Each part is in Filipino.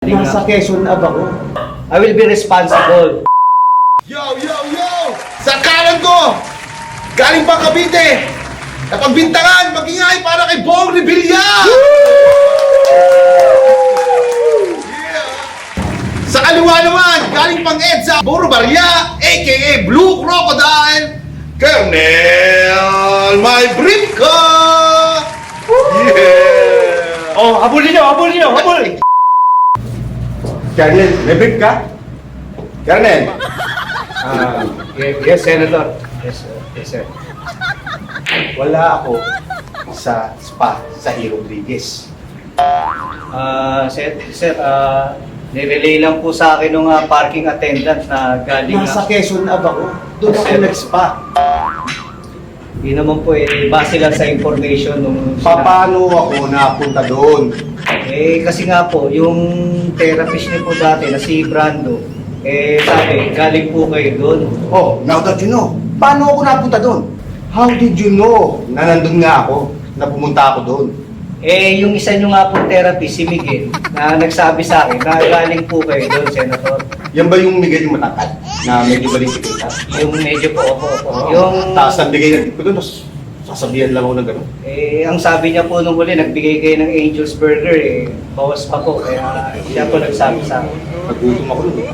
Nasa Quezon Ave ako. I will be responsible. Yo! Sa kanan ko! Galing pa Cavite! Napagbintangan, magingay para kay Bong Revilla! Yeah! Sa kaliwa naman, galing pang EDSA, Boro Barria, a.k.a. Blue Crocodile, Colonel My Brinca! Yeah! Oh, habulin nyo! Habul! Colonel, may brief ka? Colonel! Yes, Senator. Yes, sir. Wala ako sa spa sa Rodriguez. Sir, nirelay lang po sa akin ng parking attendant na galing Nasa Quezon Ave ako. Doon ako Sir. nag-spa. Hindi naman po base lang sa information nung Paano ako napunta doon? kasi nga po, yung therapist niyo po dati na si Brando, sabi, galing po kayo doon. Oh, now that you know, paano ako napunta doon? How did you know na nandun nga ako, na pumunta ako doon? Yung isa nyo nga po therapist, si Miguel, na nagsabi sa akin na galing po kayo doon, Senator. Yan ba yung Miguel yung matangkad? Na medyo baling sikita? Yung medyo po, opo. Oh, Yung, taas ng bigay ng tip ko doon, tapos sasabihan lang ako ng gano'n. ang sabi niya po nung huli, nagbigay kayo ng Angel's Burger, bawas pa po, kaya siya po nagsabi sa akin. Nagutom ako doon.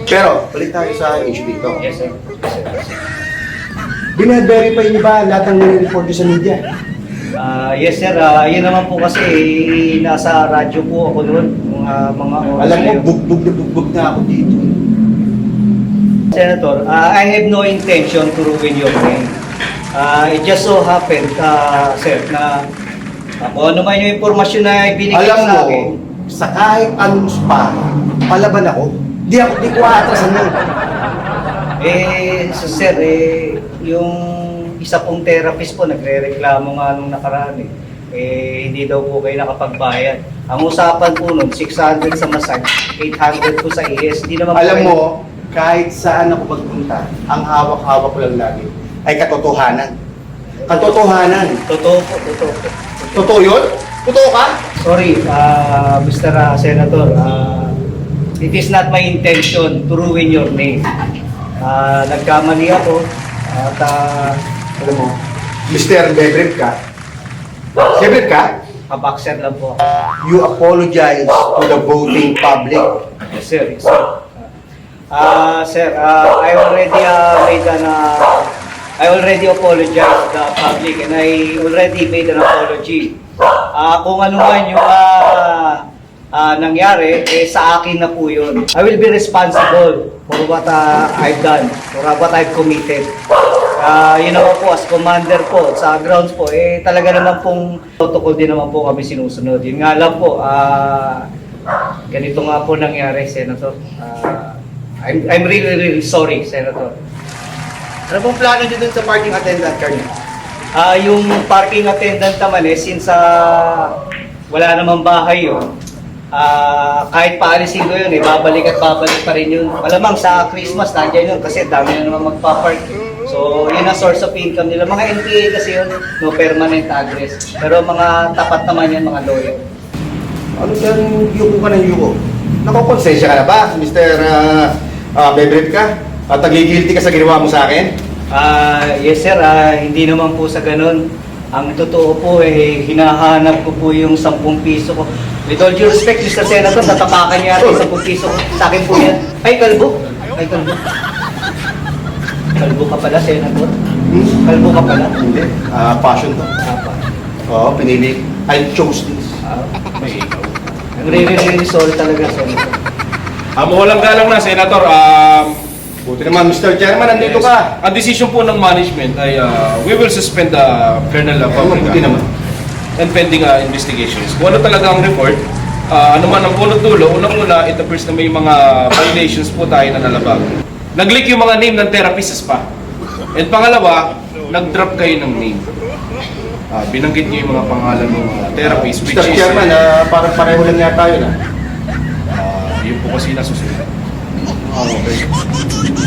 Pero, balik tayo sa issue dito. Yes, sir. Bine-verify niyo ba lahat ng nire-report niyo sa media? Yes, sir. Yun naman po kasi, nasa radyo po ako noon, mga oras Alam mo, na yun. bugbog na ako dito. Senator, I have no intention to ruin your name. It just so happened, sir, na kung ano man yung informasyon na ibinigay Alam sa mo, akin. sa kahit anong spa, palaban ako. Di ko aatrasan yun. Sir, yung isa pong therapist po, nagre-reklamo nga nung nakaraan hindi daw po kayo nakapagbayad. Ang usapan po nun, 600 sa massage, 800 po sa ES. Di naman po Alam kayo- mo, kahit saan ako magpunta, ang hawak-hawak ko lang lagi ay katotohanan. Katotohanan. Totoo po, totoo po. Totoo yun? Totoo ka? Sorry, Mr. Senator, it is not my intention to ruin your name. Nagkamali ako at Alam mo, Mr. Bebrip ka? Bebrip ka? kabakser lang po. You apologize to the voting public. Yes, sir. Yes, sir. Sir, I already made I already apologized to the public and I already made an apology. Kung ano man yung nangyari, sa akin na po yun. I will be responsible for what I've done, for what I've committed. Yun naman po, as commander po, sa grounds po, talaga naman pong protocol din naman po kami sinusunod. Yun nga lang po, ganito nga po nangyari, Senator. I'm really sorry, Senator. Ano bang plano nyo dun sa parking attendant, Colonel? Yung parking attendant naman since wala namang bahay yun, kahit paalisin ko yun, babalik at babalik pa rin yun. Malamang sa Christmas, nandiyan yun kasi dami na naman magpa-park. So, yun ang source of income nila. Mga NPA kasi yun, no permanent address. Pero mga tapat naman yan, mga lawyer. Ano dyan, yuko ka ng yuko? Nakokonsensya ka na ba, Mr. Bebrip ka? At nagigilty ka sa ginawa mo sa akin? Yes sir, hindi naman po sa ganun. Ang totoo po hinahanap ko po yung 10 piso ko. With all due respect, Mr. Senator, natapakan niya yung 10 piso ko. Sa akin po yan. Ay, kalbo! Kalbo ka pala, Senator. Kalbo ka pala. Hindi. Passion to. Oo, pinili. I chose this. Nagre-resolve talaga, Senator. Walang galang na, Senator. Buti naman, Mr. Chairman, nandito ka. Ang decision po ng management ay we will suspend the Colonel Buti Fabrica naman. and pending investigations. Kung ano talaga ang report, ano man ang punot dulo, unang-una, it appears na may mga violations po tayo na nalabag. Nag-leak yung mga name ng therapist sa spa. And pangalawa, nag-drop kayo ng name. Binanggit niyo yung mga pangalan ng mga therapist, which Mr. is... Chairman, parang pareho lang yata yun. yun po kasi nasusunod. Okay.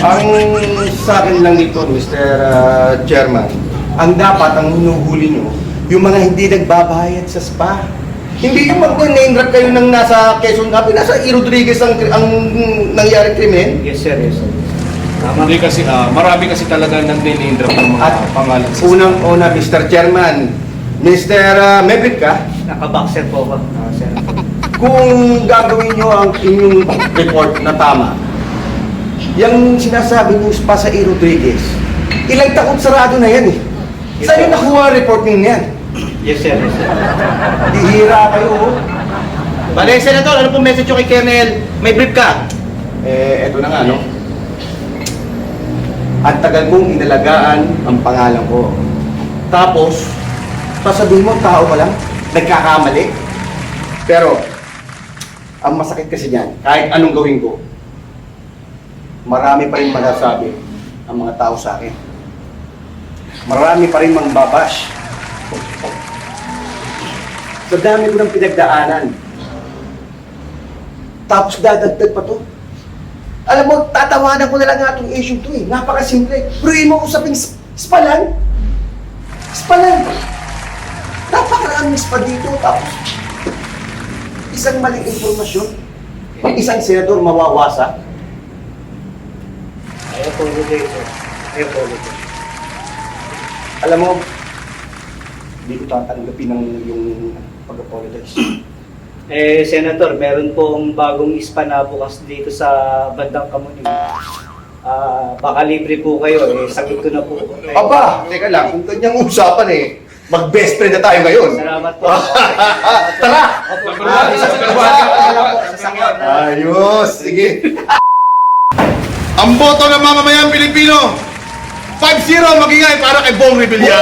Ang sa akin lang nito, Mr. Chairman, ang dapat ang hinuhuli nyo, yung mga hindi nagbabayad sa spa. Hindi yung mag-name drop kayo ng nasa Quezon City, nasa E. Rodriguez ang nangyari krimen. Yes sir, yes sir. Tama. Hindi kasi, marami kasi talaga nag-name-drop ng mga At pangalan. unang-una, Mr. Chairman, Mr. Mebrit ka, Naka-boxer po ako, sir. kung gagawin nyo ang inyong report na tama, yung sinasabi nyo pa sa E. Rodriguez, ilang taon sarado na yan eh. Saan yung nakuha ang report ninyo yan? Yes sir, yes sir. Bihira kayo oh. Bale, Senator, ano pong message nyo kay Colonel? May brief ka? Eto na nga, no? At tagal kong inalagaan ang pangalan ko. Tapos, sasabihin mo, tao ka lang, nagkakamali. Pero, ang masakit kasi niyan, kahit anong gawin ko, marami pa rin masasabi ang mga tao sa akin. Marami pa rin mangbabash. Sa dami ko ng pinagdaanan. Tapos dadagdag pa to. Alam mo, tatawanan ko na lang nga itong issue to eh. Napakasimple. Pero yung mo usaping spalan. Spalan. Napakaraming spa dito. Tapos, isang maling informasyon. Isang senador mawawasa. I apologize sir. I apologize. Alam mo, hindi ko tatanggapin ng yung pag-apologize. Senator, meron pong bagong ispa na bukas dito sa bandang Kamuning. Baka libre po kayo, sagot ko na po. Aba, teka lang, kung kanyang usapan eh, mag-best friend na tayo ngayon. Salamat po. Tara! Sasakyan. Ayos, sige. Ang boto ng mamamayang Pilipino, 5-0 magingay para kay Bong Revilla.